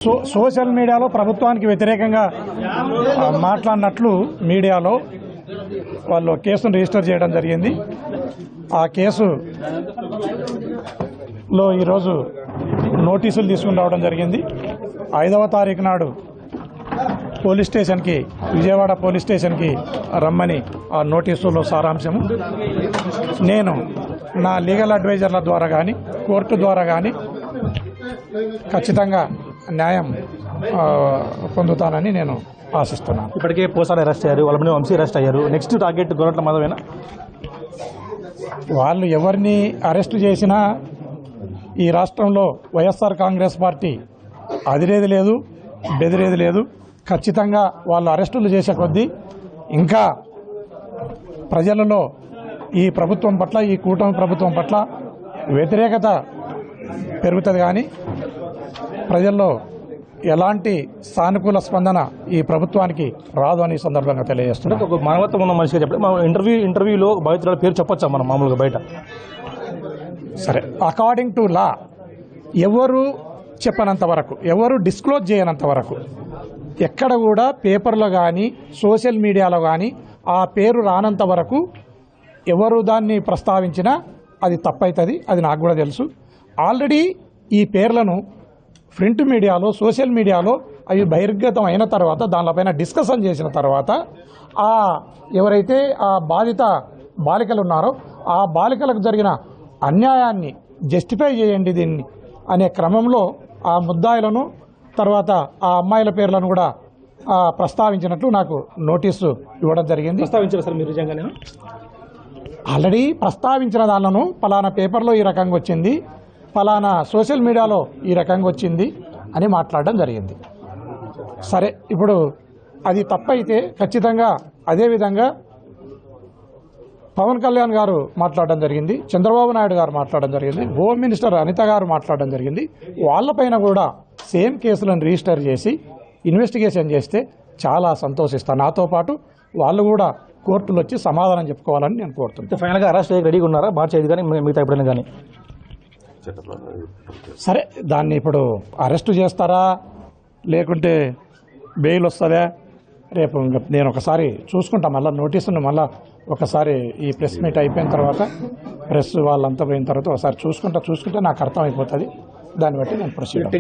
Social మీడియాలో ప్రభుత్వానికి వ్యతిరేకంగా మాట్లాడినట్లు మీడియాలో వాళ్ళు కేసును రిజిస్టర్ చేయడం జరిగింది. ఆ కేసులో ఈరోజు నోటీసులు తీసుకుని రావడం జరిగింది. 5వ తారీఖు నాడు పోలీస్ స్టేషన్కి, విజయవాడ పోలీస్ స్టేషన్కి రమ్మని ఆ నోటీసులో సారాంశము. నేను నా లీగల్ అడ్వైజర్ల ద్వారా కానీ కోర్టు ద్వారా కానీ ఖచ్చితంగా న్యాయం పొందుతానని నేను ఆశిస్తున్నాను. ఇప్పటికే పోసాడు అరెస్ట్ అయ్యారు, వాళ్ళని వంశీ అరెస్ట్ అయ్యారు. నెక్స్ట్ టార్గెట్ గొర్రెట్ల మాధవేనా? వాళ్ళు ఎవరిని అరెస్టు చేసినా ఈ రాష్ట్రంలో వైఎస్ఆర్ కాంగ్రెస్ పార్టీ అదిరేది లేదు, బెదిరేది లేదు. ఖచ్చితంగా వాళ్ళు అరెస్టులు చేసే కొద్దీ ఇంకా ప్రజలలో ఈ ప్రభుత్వం పట్ల, ఈ కూటమి ప్రభుత్వం పట్ల వ్యతిరేకత పెరుగుతుంది. కానీ ప్రజల్లో ఎలాంటి సానుకూల స్పందన ఈ ప్రభుత్వానికి రాదు అని సందర్భంగా తెలియజేస్తున్నారు. ఒక మానవత్వం ఉన్న మనిషిగా చెప్పండి, మా ఇంటర్వ్యూలో బాధితుల పేరు చెప్పొచ్చా మనం మామూలుగా బయట? సరే, అకార్డింగ్ టు లా ఎవరు చెప్పనంత వరకు, ఎవరు డిస్క్లోజ్ చేయనంత వరకు, ఎక్కడ కూడా పేపర్లో కానీ సోషల్ మీడియాలో కానీ ఆ పేరు రానంత వరకు ఎవరు దాన్ని ప్రస్తావించినా అది తప్పవుతుంది. అది నాకు కూడా తెలుసు. ఆల్రెడీ ఈ పేర్లను ప్రింట్ మీడియాలో, సోషల్ మీడియాలో అవి బహిర్గతం అయిన తర్వాత, దానిపైన డిస్కషన్ చేసిన తర్వాత ఎవరైతే ఆ బాధిత బాలికలు ఉన్నారో ఆ బాలికలకు జరిగిన అన్యాయాన్ని జస్టిఫై చేయండి దీన్ని అనే క్రమంలో ఆ ముద్దాయిలను, తర్వాత ఆ అమ్మాయిల పేర్లను కూడా ప్రస్తావించినట్లు నాకు నోటీసు ఇవ్వడం జరిగింది. ప్రస్తావించారు సార్ మీరు నిజంగానే? ఆల్రెడీ ప్రస్తావించిన దానిలను పలానా పేపర్లో ఈ రకంగా వచ్చింది, ఫలానా సోషల్ మీడియాలో ఈ రకంగా వచ్చింది అని మాట్లాడడం జరిగింది. సరే, ఇప్పుడు అది తప్పైతే ఖచ్చితంగా అదేవిధంగా పవన్ కళ్యాణ్ గారు మాట్లాడడం జరిగింది, చంద్రబాబు నాయుడు గారు మాట్లాడడం జరిగింది, హోమ్ మినిస్టర్ అనిత గారు మాట్లాడడం జరిగింది. వాళ్ళపైన కూడా సేమ్ కేసులను రిజిస్టర్ చేసి ఇన్వెస్టిగేషన్ చేస్తే చాలా సంతోషిస్తాను. నాతో పాటు వాళ్ళు కూడా కోర్టులో వచ్చి సమాధానం చెప్పుకోవాలని నేను కోరుతున్నాను. ఫైనల్గా అరెస్ట్ రెడీగా ఉన్నారా? మార్చి 5 కానీ మిగతా ఎప్పుడైనా కానీ? సరే, దాన్ని ఇప్పుడు అరెస్టు చేస్తారా లేకుంటే బెయిల్ వస్తుందా రేపు నేను ఒకసారి చూసుకుంటా. మళ్ళీ నోటీసును మళ్ళీ ఒకసారి ఈ ప్రెస్ మీట్ అయిపోయిన తర్వాత, ప్రెస్ వాళ్ళంతా పోయిన తర్వాత ఒకసారి చూసుకుంటే నాకు అర్థమైపోతుంది. దాన్ని బట్టి నేను ప్రొసీడ్